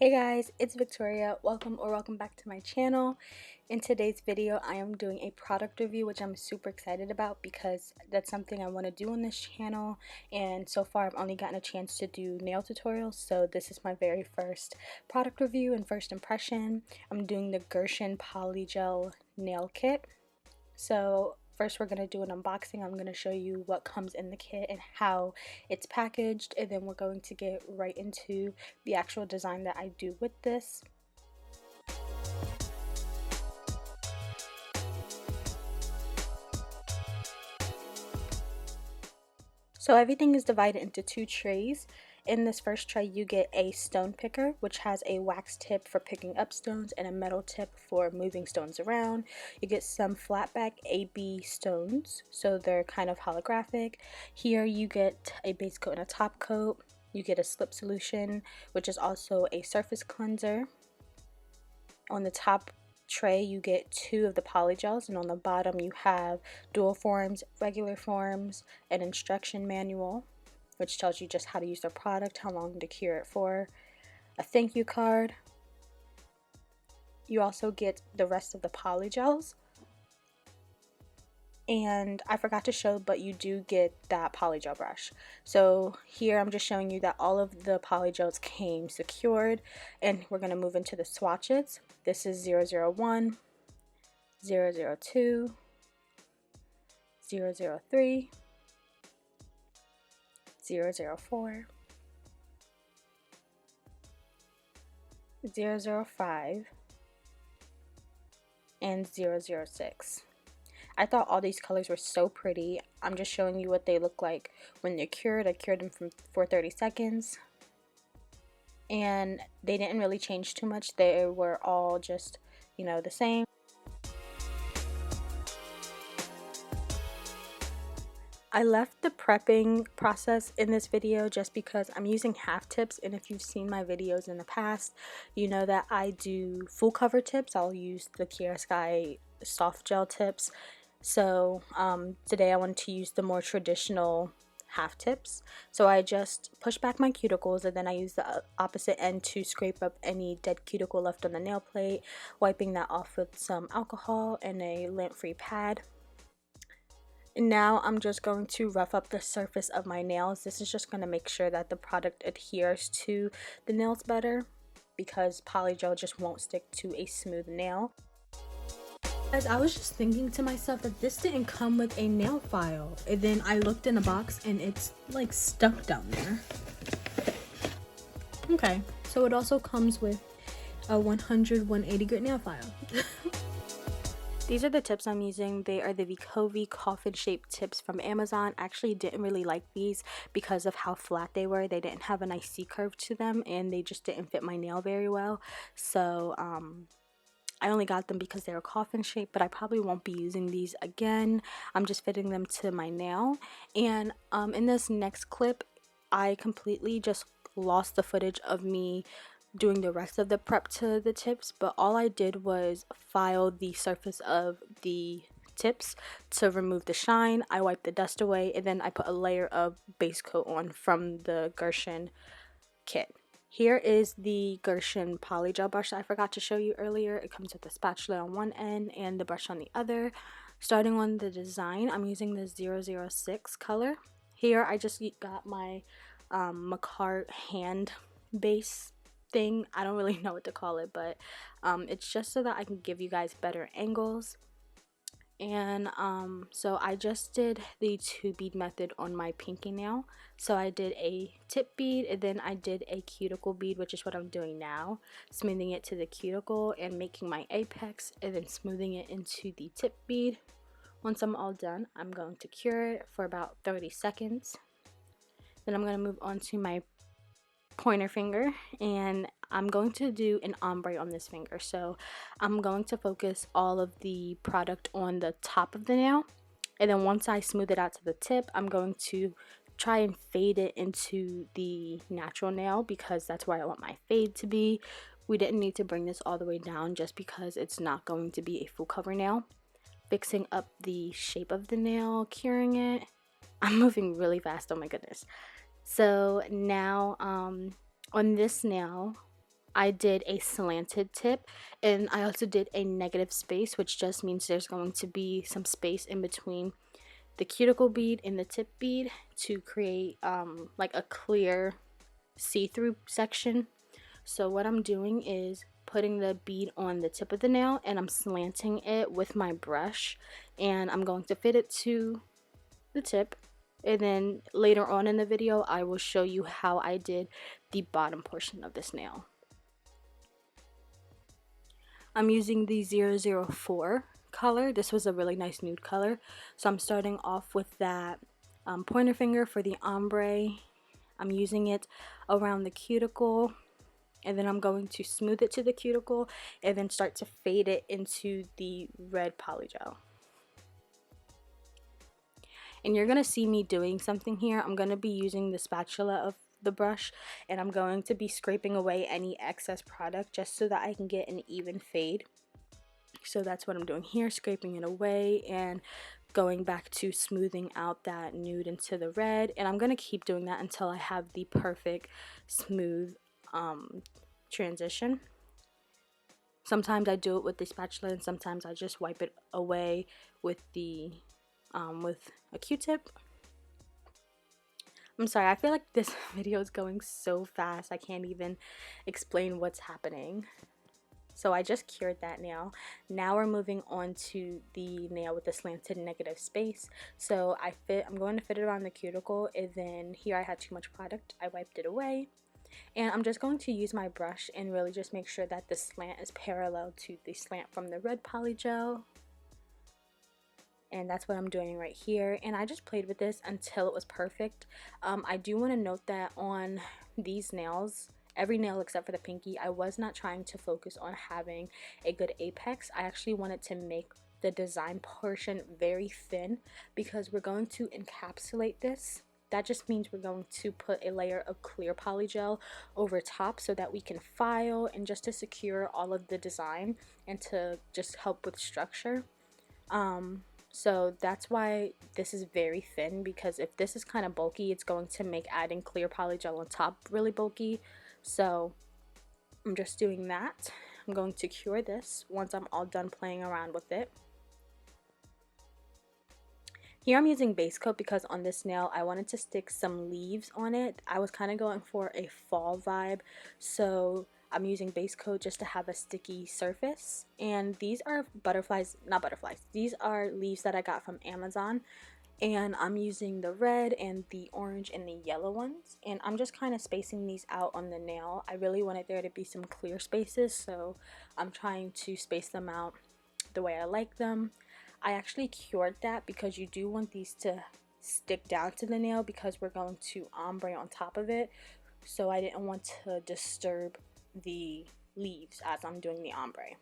Hey guys, it's Victoria. Welcome back to my channel. In today's video, I am doing a product review, which I'm super excited about because that's something I want to do on this channel. And so far, I've only gotten a chance to do nail tutorials, so this is my very first product review and first impression. I'm doing the Gershion Polygel nail kit. So first we're going to do an unboxing. I'm going to show you what comes in the kit and how it's packaged, and then we're going to get right into the actual design that I do with this. So everything is divided into two trays. In this first tray you get a stone picker, which has a wax tip for picking up stones and a metal tip for moving stones around. You get some flatback AB stones, so they're kind of holographic. Here you get a base coat and a top coat. You get a slip solution, which is also a surface cleanser. On the top tray you get two of the polygels, and on the bottom you have dual forms, regular forms, an instruction manual which tells you just how to use the product, how long to cure it for, a thank you card. You also get the rest of the polygels, and I forgot to show, but you do get that polygel brush. So here I'm just showing you that all of the polygels came secured, and we're going to move into the swatches. This is 001, 002, 003, 004, 005, and 006. I thought all these colors were so pretty. I'm just showing you what they look like when they're cured. I cured them for 30 seconds. And they didn't really change too much. They were all just, the same. I left the prepping process in this video just because I'm using half tips, and if you've seen my videos in the past, you know that I do full cover tips. I'll use the Sky soft gel tips. So today I wanted to use the more traditional half tips. So I just push back my cuticles, and then I use the opposite end to scrape up any dead cuticle left on the nail plate, wiping that off with some alcohol and a lint-free pad. Now I'm just going to rough up the surface of my nails. This is just going to make sure that the product adheres to the nails better, because polygel just won't stick to a smooth nail. As I was just thinking to myself that this didn't come with a nail file, and then I looked in a box and it's like stuck down there. Okay, so it also comes with a 180 grit nail file. These are the tips I'm using. They are the Vicovi coffin shaped tips from Amazon. I actually didn't really like these because of how flat they were. They didn't have a nice C curve to them, and they just didn't fit my nail very well. So I only got them because they were coffin shaped, but I probably won't be using these again. I'm just fitting them to my nail. And in this next clip, I completely just lost the footage of me doing the rest of the prep to the tips, but all I did was file the surface of the tips to remove the shine. I wiped the dust away, and then I put a layer of base coat on from the Gershion kit. Here is the Gershion Polygel brush that I forgot to show you earlier. It comes with a spatula on one end and the brush on the other. Starting on the design, I'm using the 006 color. Here I just got my Macart hand base thing. I don't really know what to call it, but it's just so that I can give you guys better angles. And so I just did the 2 bead method on my pinky nail. So I did a tip bead, and then I did a cuticle bead, which is what I'm doing now, smoothing it to the cuticle and making my apex, and then smoothing it into the tip bead. Once I'm all done, I'm going to cure it for about 30 seconds. Then I'm going to move on to my pointer finger, and I'm going to do an ombre on this finger. So I'm going to focus all of the product on the top of the nail, and then once I smooth it out to the tip, I'm going to try and fade it into the natural nail, because that's where I want my fade to be. We didn't need to bring this all the way down just because it's not going to be a full cover nail. Fixing up the shape of the nail, curing it. I'm moving really fast, oh my goodness. So now on this nail, I did a slanted tip, and I also did a negative space, which just means there's going to be some space in between the cuticle bead and the tip bead to create like a clear see-through section. So what I'm doing is putting the bead on the tip of the nail, and I'm slanting it with my brush, and I'm going to fit it to the tip. And then later on in the video, I will show you how I did the bottom portion of this nail. I'm using the 004 color. This was a really nice nude color. So I'm starting off with that pointer finger for the ombre. I'm using it around the cuticle, and then I'm going to smooth it to the cuticle and then start to fade it into the red polygel. And you're going to see me doing something here. I'm going to be using the spatula of the brush, and I'm going to be scraping away any excess product just so that I can get an even fade. So that's what I'm doing here, scraping it away and going back to smoothing out that nude into the red. And I'm going to keep doing that until I have the perfect smooth transition. Sometimes I do it with the spatula, and sometimes I just wipe it away with the with a Q-tip. I'm sorry, I feel like this video is going so fast I can't even explain what's happening. So I just cured that nail. Now we're moving on to the nail with the slanted negative space. So I'm going to fit it around the cuticle, and then here I had too much product. I wiped it away. And I'm just going to use my brush and really just make sure that the slant is parallel to the slant from the red polygel. And that's what I'm doing right here. And I just played with this until it was perfect. I do want to note that on these nails, every nail except for the pinky, I was not trying to focus on having a good apex. I actually wanted to make the design portion very thin because we're going to encapsulate this. That just means we're going to put a layer of clear polygel over top so that we can file and just to secure all of the design and to just help with structure. So that's why this is very thin, because if this is kind of bulky, it's going to make adding clear polygel on top really bulky. So I'm just doing that. I'm going to cure this once I'm all done playing around with it. Here I'm using base coat because on this nail I wanted to stick some leaves on it. I was kind of going for a fall vibe, so I'm using base coat just to have a sticky surface. And these are not butterflies, these are leaves that I got from Amazon. And I'm using the red and the orange and the yellow ones. And I'm just kind of spacing these out on the nail. I really wanted there to be some clear spaces, so I'm trying to space them out the way I like them. I actually cured that because you do want these to stick down to the nail because we're going to ombre on top of it. So I didn't want to disturb the leaves as I'm doing the ombre.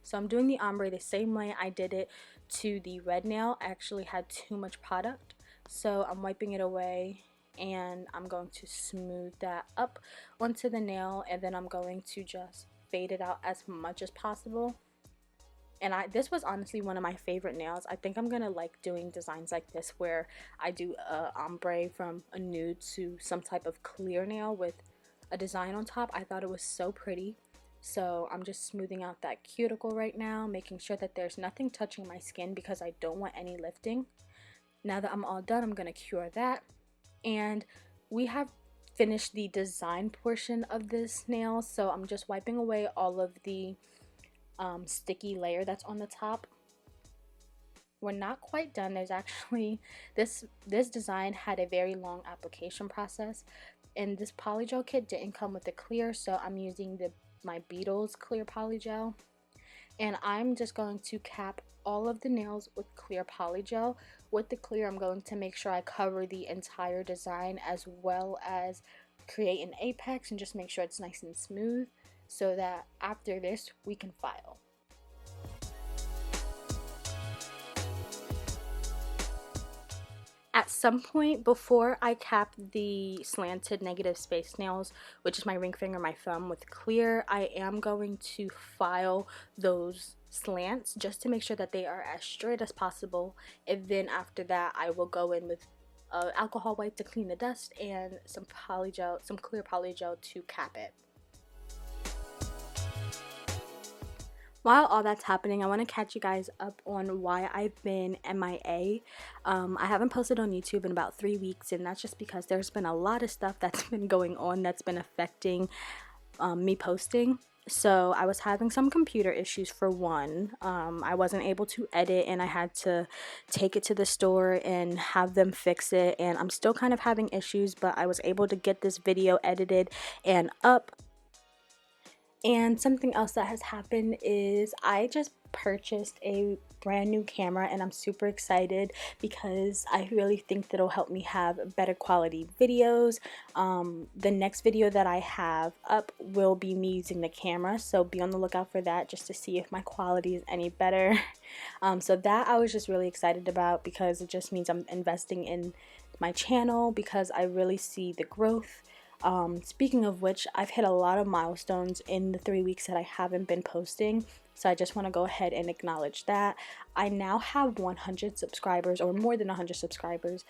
So I'm doing the ombre the same way I did it to the red nail. I actually had too much product, so I'm wiping it away and I'm going to smooth that up onto the nail, and then I'm going to just fade it out as much as possible. And this was honestly one of my favorite nails. I think I'm gonna like doing designs like this where I do a ombre from a nude to some type of clear nail with a design on top. I thought it was so pretty. So I'm just smoothing out that cuticle right now, making sure that there's nothing touching my skin because I don't want any lifting. Now that I'm all done, I'm gonna cure that. And we have finished the design portion of this nail, so I'm just wiping away all of the sticky layer that's on the top. We're not quite done. There's actually this design had a very long application process, and this polygel kit didn't come with the clear, so I'm using my Beetles clear polygel, and I'm just going to cap all of the nails with clear polygel. With the clear, I'm going to make sure I cover the entire design as well as create an apex and just make sure it's nice and smooth, so that after this we can file. At some point before I cap the slanted negative space nails, which is my ring finger, my thumb, with clear, I am going to file those slants just to make sure that they are as straight as possible. And then after that, I will go in with alcohol wipe to clean the dust and some polygel, some clear polygel to cap it. While all that's happening, I want to catch you guys up on why I've been MIA. I haven't posted on YouTube in about 3 weeks, and that's just because there's been a lot of stuff that's been going on that's been affecting me posting. So I was having some computer issues for one. I wasn't able to edit, and I had to take it to the store and have them fix it, and I'm still kind of having issues, but I was able to get this video edited and up. And something else that has happened is I just purchased a brand new camera, and I'm super excited because I really think that it'll help me have better quality videos. The next video that I have up will be me using the camera, so be on the lookout for that just to see if my quality is any better. So that I was just really excited about because it just means I'm investing in my channel because I really see the growth. Speaking of which, I've hit a lot of milestones in the 3 weeks that I haven't been posting, so I just want to go ahead and acknowledge that. I now have 100 subscribers, or more than 100 subscribers.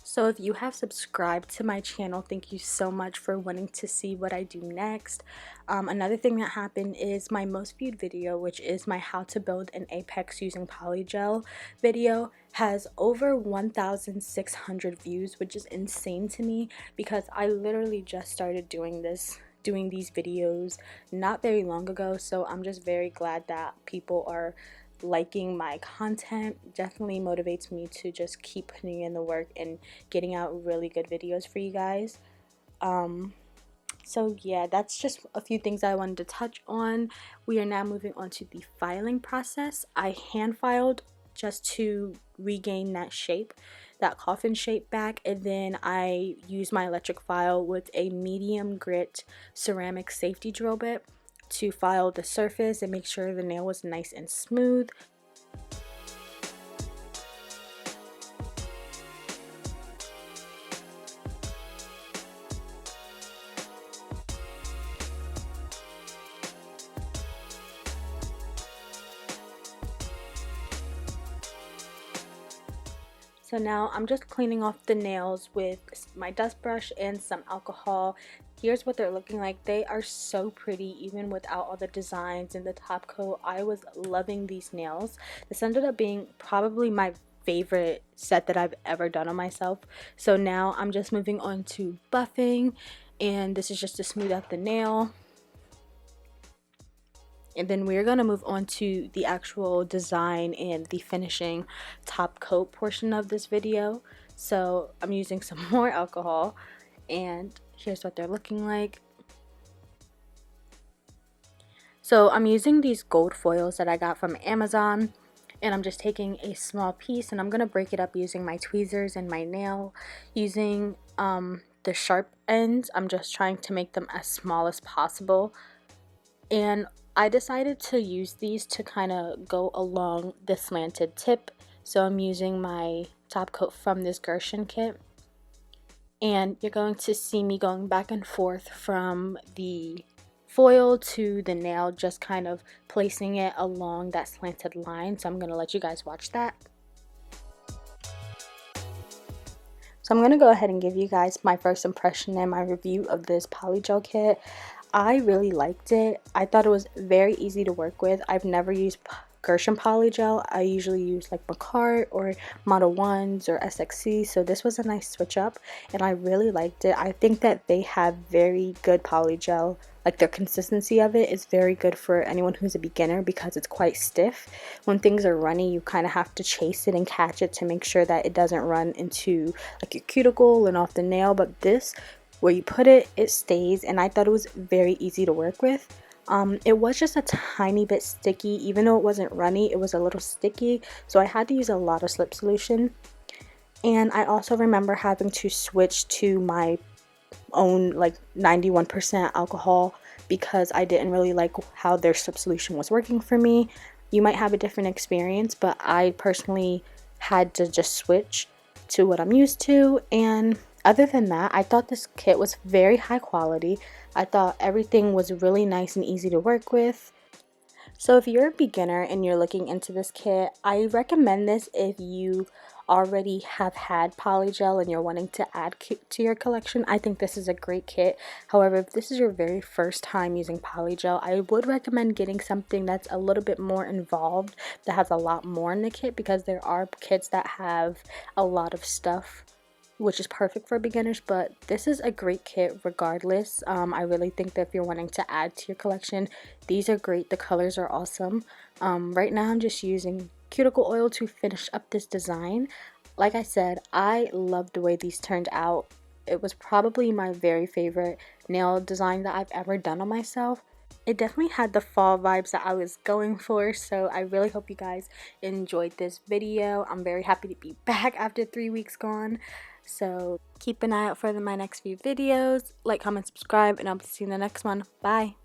So if you have subscribed to my channel, thank you so much for wanting to see what I do next. Another thing that happened is my most viewed video, which is my how to build an apex using polygel video, has over 1,600 views, which is insane to me because I literally just started doing these videos not very long ago. So I'm just very glad that people are liking my content. Definitely motivates me to just keep putting in the work and getting out really good videos for you guys. So yeah, that's just a few things I wanted to touch on. We are now moving on to the filing process. I hand filed just to regain that shape, that coffin shape back, and then I use my electric file with a medium grit ceramic safety drill bit to file the surface and make sure the nail was nice and smooth. So now I'm just cleaning off the nails with my dust brush and some alcohol. Here's what they're looking like. They are so pretty even without all the designs and the top coat. I was loving these nails. This ended up being probably my favorite set that I've ever done on myself. So now I'm just moving on to buffing, and this is just to smooth out the nail. And then we're going to move on to the actual design and the finishing top coat portion of this video. So I'm using some more alcohol, and here's what they're looking like. So I'm using these gold foils that I got from Amazon, and I'm just taking a small piece and I'm going to break it up using my tweezers and my nail. Using the sharp ends, I'm just trying to make them as small as possible. And I decided to use these to kind of go along the slanted tip. So I'm using my top coat from this Gershion kit. And you're going to see me going back and forth from the foil to the nail, just kind of placing it along that slanted line. So I'm going to let you guys watch that. So I'm going to go ahead and give you guys my first impression and my review of this polygel kit. I really liked it. I thought it was very easy to work with. I've never used Gershion Polygel. I usually use like Macart or Model 1s or SXC, so this was a nice switch up and I really liked it. I think that they have very good polygel. Like their consistency of it is very good for anyone who's a beginner because it's quite stiff. When things are runny, you kind of have to chase it and catch it to make sure that it doesn't run into like your cuticle and off the nail. But this, where you put it, it stays, and I thought it was very easy to work with. It was just a tiny bit sticky. Even though it wasn't runny, it was a little sticky, so I had to use a lot of slip solution. And I also remember having to switch to my own like 91% alcohol because I didn't really like how their slip solution was working for me. You might have a different experience, but I personally had to just switch to what I'm used to. And other than that, I thought this kit was very high quality. I thought everything was really nice and easy to work with. So if you're a beginner and you're looking into this kit, I recommend this if you already have had polygel and you're wanting to add to your collection, I think this is a great kit. However, if this is your very first time using polygel, I would recommend getting something that's a little bit more involved, that has a lot more in the kit, because there are kits that have a lot of stuff, which is perfect for beginners. But this is a great kit regardless. I really think that if you're wanting to add to your collection, these are great. The colors are awesome. Right now I'm just using cuticle oil to finish up this design. Like I said, I love the way these turned out. It was probably my very favorite nail design that I've ever done on myself. It definitely had the fall vibes that I was going for, so I really hope you guys enjoyed this video. I'm very happy to be back after 3 weeks gone. So keep an eye out for my next few videos. Like, comment, subscribe, and I'll see you in the next one. Bye!